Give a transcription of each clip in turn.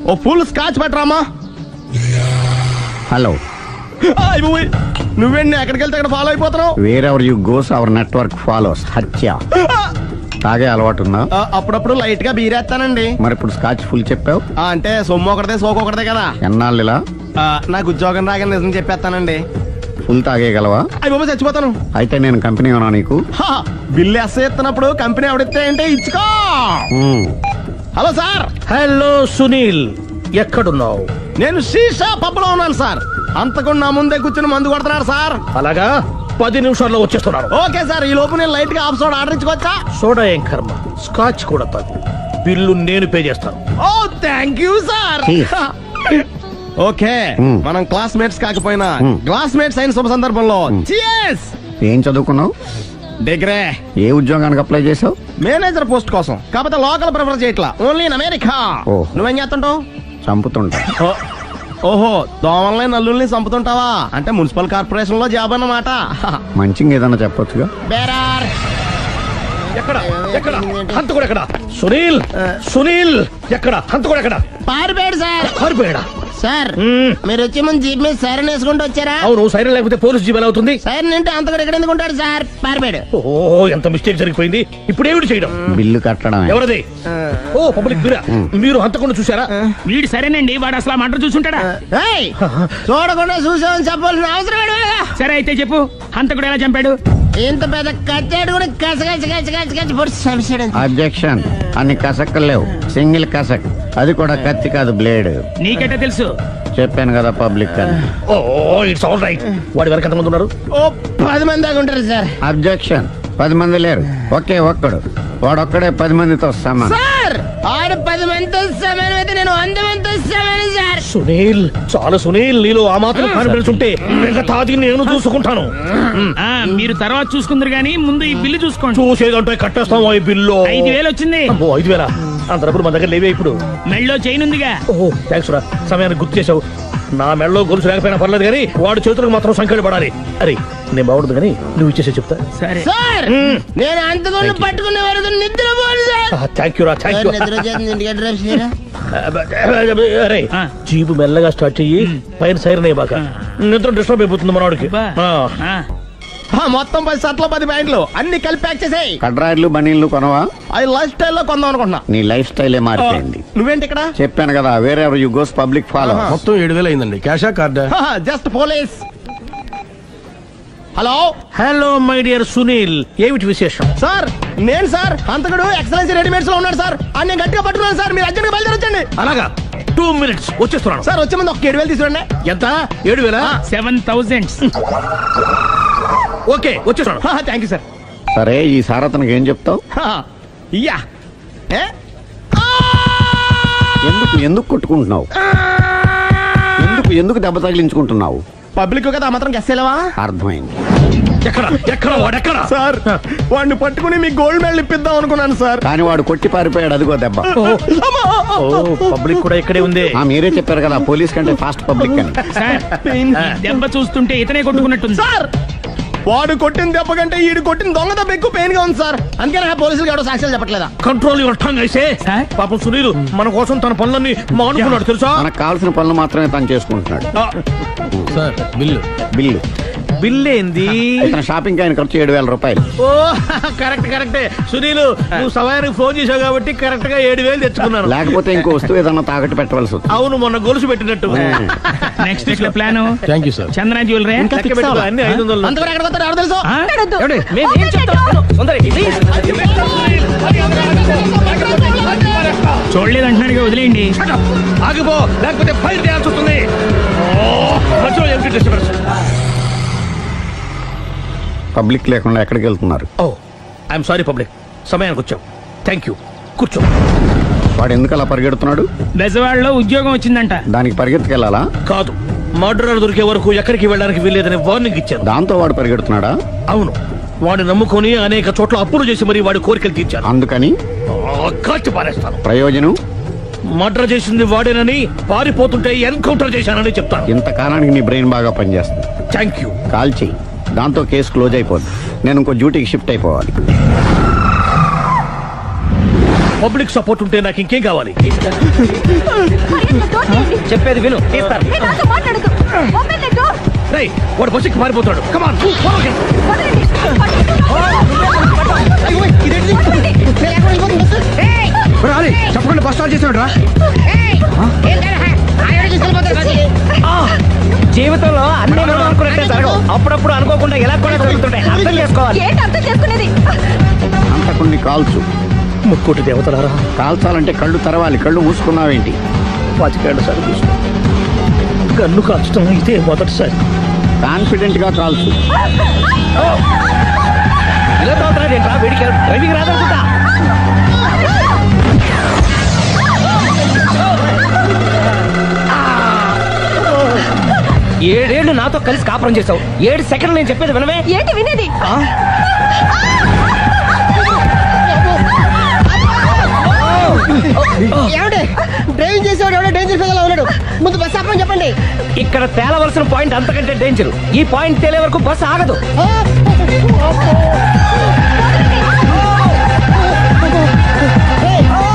ఓ full scotch పెట్టరామా. Hello, నువ్వేంటి ఎక్కడికి వెళ్తే అక్కడ ఫాలో అయిపోతున్నావు? Wherever you goes our network follows. హత్య. తాగే అలవాటు ఉందా? అప్పుడప్పుడు లైట్ గా బీరేస్తానండి. మరి ఇప్పుడు స్కాచ్ ఫుల్ చెప్పావు అంటే సొమ్ము ఒకటిదే సోకు ఒకటిదే కదా. ఎన్నాళ్ళు ఇలా? నాకు ఉద్యోగం రాగానే నిజం చెప్పేస్తానండి. ఫుల్ తాగేయగలవా? అయ్యి బాబు చచ్చిపోతాను. అయితే నేను కంపెనీ ఉన్నా నీకు. బిల్లు ఎస్ ఎత్తినప్పుడు కంపెనీ ఎవడితే అంటే ఇచ్చుకో. Hello sir. హలో సునీల్, ఎక్కడున్నావు? నేను శీషా పబ్ లో ఉన్నాను సార్. అంతకుండా నా ముందే కూర్చుని మందు కొడుతున్నాడు సార్. అలాగా, 10 నిమిషాల్లో వచ్చేస్తున్నాను. Okay sir. ఈ లోపు నేను లైట్ గా హాఫ్ సోడా ఆర్డర్ ఇచ్చుకోవచ్చా? సోడా ఏం కర్మ, స్కాచ్ కూడా తాగు. బిల్లు నేను పే చేస్తాను. ఓ థ్యాంక్ యూ సార్. ఓకే, మనం క్లాస్మేట్స్ కాకపోయినా క్లాస్మేట్స్ అయిన శుభ సందర్భంలో cheers. ఏం చదువుకున్నావు? డిగ్రీ. ఏ ఉద్యోగానికి అప్లై చేసావు? మేనేజర్ పోస్ట్ కోసం. కాకపోతే లోకల్ ప్రిఫర్ చేయట్లా, ఓన్లీ ఇన్ అమెరికా. నువ్వేం చేస్తుంటావు? చంపుతుంటా. ఓహో, దోమల్ని నల్లుల్ని చంపుతుంటావా? అంటే మున్సిపల్ కార్పొరేషన్ లో జాబ్ అన్నమాట. మంచిగా ఏదన్నా చెప్పొచ్చుగా. బేరార్. ఎక్కడ ఎక్కడ హంతకుడు ఎక్కడ? సునీల్, సునీల్ ఎక్కడ? హంతకుడు ఎక్కడ? పారిపోయాడు సార్. పారిపోయాడా? సార్ మీరు వచ్చే ముందు జీప్ మీద సైరన్ వేసుకుంటూ వచ్చారా? అవును, సైరన్ లేకపోతే పోలీస్ జీప్ ఎలా అవుతుంది? సైరన్ అంటే అంతకుడు ఎక్కడ ఎందుకు ఉంటాడు సార్? పారిపోయాడు. ఓ, ఎంత మిస్టేక్ జరిగిపోయింది. ఇప్పుడు ఏమిటి చేయడం? బిల్లు కట్టడం. ఎవరది? ఓ, పబ్లిక్ మీరా? మీరు హంతకుండా చూసారా? వీడు సరేనండి, వాడు అసలు ఆ మంట చూసుంటాడా? చూడకుండా చూసామని చెప్పాల్సిన అవసరం లేదు. సరే అయితే చెప్పు, హంతకుడు ఎలా చంపాడు? ఇంత పెద్ద కచ్చాడు కూడా కస అబ్జెక్షన్. అన్ని కసక్కలు లేవు, సింగిల్ కసక్. అది కూడా కత్తి కాదు, బ్లేడ్. నీకెట్టా తెలుసు? చెప్పాను కదా పబ్లిక్ అని. ఓ, ఇట్స్ ఆల్ రైట్. వాడి వరకు ఎంతమంది ఉన్నారు? ఓ 10 మంది దాకా ఉంటారు సార్. అబ్జెక్షన్. 10 మంది లేరు, ఒకే ఒక్కడు. వాడొక్కడే 10 మందితో సమానం. సార్ ఆడు 10 మందితో సమానం అయితే నేను 100 మందితో సమానం సార్. సునీల్, చాలా సునీల్, నీలో ఆ మాత్రం కాన్ఫిడెన్స్ ఉంటే మిగతాది నేను చూసుకుంటాను. మీరు తర్వాత చూసుకుందరు గానీ ముందు ఈ బిల్లు చూసుకోండి. చూసేదంటే కట్టేస్తాం. ఈ బిల్లు 5,000 వచ్చింది. 5,000? అంత డబ్బులు మన దగ్గర లేవే ఇప్పుడు. మెళ్ళో చైన్ ఉందిగా. ఓహో, థ్యాంక్స్ రా, సమయానికి గుర్తు చేసావు. నా మెళ్ళలో గొలుసు లేకపోయినా పర్లేదు కానీ వాడి చేతులకు మాత్రం సంఖ్యలు పడాలి. అరే, నేను బాగుండదు కానీ నువ్వు ఇచ్చేసే చెప్తా. సరే సార్, నేను అంతకుండా పట్టుకునే వరకు నిద్రపోను సార్. థ్యాంక్ యూ రా, థ్యాంక్ యూ. అరే, జీపు మెల్లగా స్టార్ట్ చెయ్యి, పైన సైరన్ అయ్యాక నిద్ర డిస్టర్బ్ అయిపోతుంది మనవాడికి. మొత్తం 10 షర్ట్లు 10 ప్యాంట్లు అన్ని కలిపి ప్యాక్ చేసేయ్. కడ్రాయిడ్లు బనీళ్లు కొనవా? అది లైఫ్ స్టైల్ లో కొందాం అనుకుంటున్నా. నీ లైఫ్ స్టైలే మారిపోయింది. నువ్వేంటి ఇక్కడ? చెప్పాను కదా, వేరే ఎవరు యు గోస్ పబ్లిక్ ఫాలో. మొత్తం 7,000 అయిందండి. క్యాషా కార్డా? Just police. Hello. Hello my dear Sunil, ఏమిటి విశేషం? సార్ నేను సార్ హంతకుడు ఎక్సలెన్సీ రెడీమేడ్స్ లో ఉన్నాడు సార్. అని నేను గట్టిగా పట్టుకున్నాను సార్. మీరు అర్జెంట్ గా బయలుదేరొచ్చండి. అలాగా, 2 minutes వచ్చేస్తున్నాను సార్. వచ్చే ముందు ఒక 7,000 తీసుకురండి. ఎంత? 7,000? 7,000. ఓకే, వచ్చేస్తున్నాను. Thank you sir. సరే, ఈ సారతనకి ఏం చెప్తావు? ఇయ్యా. ఎందుకు కొట్టుకుంటున్నావు? ఎందుకు దెబ్బ తగిలించుకుంటున్నావు? పబ్లిక్ కదా మాత్రం గెస్సేలేవా? అర్థమైంది. ఎక్కడ వాడెక్కడ? సార్ వాడిని పట్టుకుని మీ గోల్డ్ మెడల్ ఇప్పిద్దాం అనుకున్నాను సార్. కానీ వాడు కొట్టి పారిపోయాడు. అదిగో దెబ్బ. పబ్లిక్ కూడా ఇక్కడే ఉంది. మీరే చెప్పారు కదా, పోలీస్ కంటే ఫాస్ట్ పబ్లిక్ అని. దెబ్బ చూస్తుంటే ఇతనే కొట్టుకున్నట్టుంది సార్. వాడు కొట్టిన దెబ్బ కంటే ఈడు కొట్టిన దొంగ దెబ్బ ఎక్కువ పెయిన్ గా ఉంది సార్. అందుకని పోలీసులు ఎవడో సాక్ష్యాలు చెప్పట్లేదా? కంట్రోల్ యువర్ టంగ్ అయితే. పాపం సునీల్ మన కోసం తన పనులన్నీ మానుకున్నాడు తెలుసా? మనకు కావాల్సిన పనులు మాత్రమే తను చేసుకుంటున్నాడు. Sir bill. బిల్ ఏంది? ఇతను షాపింగ్ ఆయన ఖర్చు 7,000 రూపాయలు. ఓ కరెక్టే. సునీల్, నువ్వు సమయానికి ఫోన్ చేసావు కాబట్టి కరెక్ట్ గా 7,000 తెచ్చుకున్నాను. లేకపోతే ఇంకో వస్తువు ఏదన్నా తాకట్టు పెట్టవలసి వస్తుంది. అవును, మొన్న గొలుసు పెట్టినట్టు. నెక్స్ట్ వీక్ లో plan. Thank you sir. Chandra jewellery అన్ని 500. అంతవరకు ఎక్కడ పోతారు ఎవరు తెలుసు? చూడలేదు అంటున్నాడు, వదిలేయండి. ఆగిపో, లేకపోతే ఫైర్ చేయాల్సి వస్తుంది. పబ్లిక్ లేకుండా ఎక్కడికి వెళ్తున్నారు? ఓ, ఐఎమ్ సారీ పబ్లిక్, సమయానికి వచ్చావు. థ్యాంక్ యూ, కూర్చో. వాడు ఎందుకు అలా పరిగెడుతున్నాడు? బెజవాడలో ఉద్యోగం వచ్చిందంట. దానికి పరిగెత్తుకెళ్ళాలా? కాదు, మర్డర్ దొరికే వరకు ఎక్కడికి వెళ్ళడానికి వీల్లేదని వార్నింగ్ ఇచ్చాను. దాంతో వాడు పరిగెడుతున్నాడా? అవును, వాడిని నమ్ముకొని అనేక చోట్ల అప్పులు చేసి మరి వాడి కోరికలు తీర్చాను. అందుకని కాల్చి పారేస్తాను. ప్రయోజనం? మర్డర్ చేసింది వాడేనని, పారిపోతుంటే ఎన్కౌంటర్ చేశానని చెప్తాను. ఇంతకాలానికి నీ బ్రెయిన్ బాగా పనిచేస్తుంది. Thank you. కాల్ చెయ్యి, దాంతో కేసు క్లోజ్ అయిపోద్ది. నేను ఇంకో డ్యూటీకి షిఫ్ట్ అయిపోవాలి. పబ్లిక్ సపోర్ట్ ఉంటే నాకు ఇంకేం కావాలి? చెప్పేది విను. రేయ్, వాడు బస్సుకి మారిపోతాడు. కమాన్ చెప్పకుండా బస్ స్టార్ట్ చేసాడు రా. జీవితంలో అన్ని మనం అనుకున్నట్టే జరగవు. అప్పుడప్పుడు అనుకోకుండా ఎలా కూడా జరుగుతుంటాయి. అర్థం చేసుకోవాలి. అంతకుని కాల్చు. ముక్కోటి దేవతలారా, కాల్చాలంటే కళ్ళు తెరవాలి. కళ్ళు మూసుకున్నావేంటి? 25 సార్లు చూసిన గన్ను కాల్చడం ఇదే మొదటిసారి. కాన్ఫిడెంట్ గా కాల్చు. ఇలా తోతున్నాడేంట్రా? వీడికి డ్రైవింగ్ రాదనుకుంటా. ఏడేళ్లు నాతో కలిసి కాపురం చేసావు. 7 సెకండ్లు నేను చెప్పేది వినవే. ఏంటి వినేది? డ్రైవింగ్ చేసేవాడు ఎవడో డేంజర్ ఫీల్ ఉన్నాడు. ముందు బస్ ఆపమని చెప్పండి. ఇక్కడ తేలవలసిన పాయింట్ అంతకంటే డేంజర్. ఈ పాయింట్ తేలే వరకు బస్సు ఆగదు.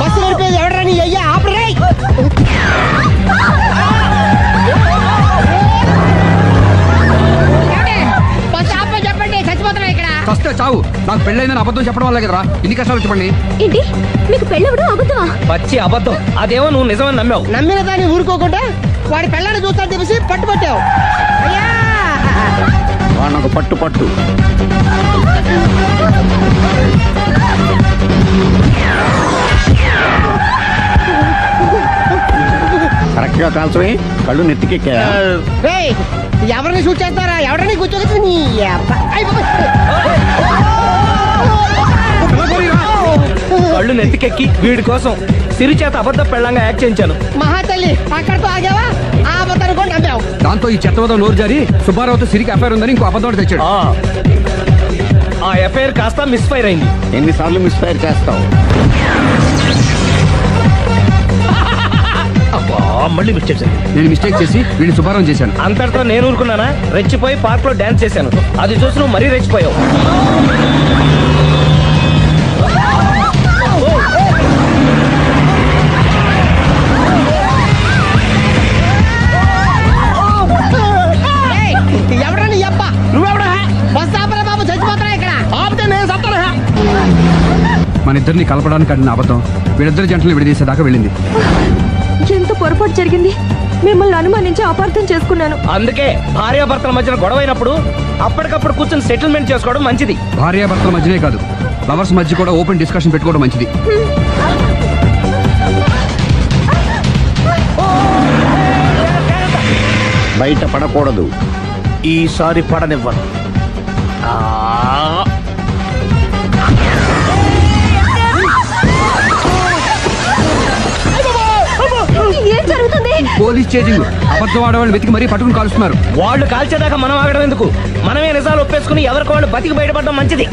బస్సు నడిపేది ఎవడరాని అయ్యా ఆపరే. బస్ ఆపమని చెప్పండి. చచ్చిపోతున్నా ఇక్కడ. ఫస్ట్ చావు. నాకు పెళ్ళైందని అబద్ధం చెప్పడం వల్ల కదరా ఇన్ని కష్టాలు చెప్పండి. ఏంటి మీకు పెళ్ళవడం అబద్ధమా? పచ్చి అబద్ధం. అదేమో నువ్వు నిజమని నమ్మావు. నమ్మిన దాన్ని ఊరుకోకుండా వాడి పెళ్ళాన్ని చూస్తాను తెలిసి పట్టుబట్టావు. అయ్యా వాడినొక పట్టు పట్టు. కరెక్ట్ గా కాల్చవే. కళ్ళు నెత్తికెక్కా. ఎవరిని షూట్ చేస్తారా? ఎవరిని కూర్చోగచ్చు. కళ్ళు నెత్తికెక్కి వీడి కోసం సిరి చేత అబద్ధ పెళ్ళంగా యాక్ట్ చేయించాను. మహాతల్లి అక్కడితో ఆగావా? ఆ అబద్ధాన్ని కూడా నమ్మావు. దాంతో ఈ చెత్తవదో నోరు జారి సుబ్బారావుతో సిరికి అఫైర్ ఉందని ఇంకో అబద్ధం తెచ్చాడు. ఆ ఎఫ్ఐఆర్ కాస్త మిస్ఫైర్ అయింది. ఎన్నిసార్లు మిస్ఫైర్ చేస్తావు? మళ్ళీ మిస్టేక్. నేను మిస్టేక్ చేసి వీడిని సుబ్బారావు చేశాను. అంతటితో నేను ఊరుకున్నానా? రెచ్చిపోయి పార్క్ లో డాన్స్ చేశాను. అది చూసి నువ్వు మరీ రెచ్చిపోయావు. ఎవడని అబ్బా? నువ్వెవడా? బస్ ఆపరా బాబు, చచ్చిపోతున్నా ఇక్కడ. ఆపితే నేను చెప్తాను. మన ఇద్దరిని కలపడానికి ఆడిన అబద్ధం వీళ్ళిద్దరి జంటలు విడదీసేదాకా వెళ్ళింది. ఎంత పొరపాటు జరిగింది. మిమ్మల్ని అనుమానించి అపార్థం చేసుకున్నాను. అందుకే భార్యాభర్తల మధ్యన గొడవ అయినప్పుడు అప్పటికప్పుడు కూర్చొని సెటిల్మెంట్ చేసుకోవడం మంచిది. భార్యాభర్తల మధ్యనే కాదు, లవర్స్ మధ్య కూడా ఓపెన్ డిస్కషన్ పెట్టుకోవడం మంచిది. బయట పడకూడదు. ఈసారి పడనివ్వను. ఏం జరుగుతుంది? Police chasing. అబద్ధం ఆడవాళ్ళు వెతికి మరీ పట్టుకుని కాలుస్తున్నారు. వాళ్ళు కాల్చేదాకా మనం ఆగడం ఎందుకు? మనమే నిజాలు ఒప్పేసుకుని ఎవరికి వాళ్ళు బతికి బయటపడడం మంచిది.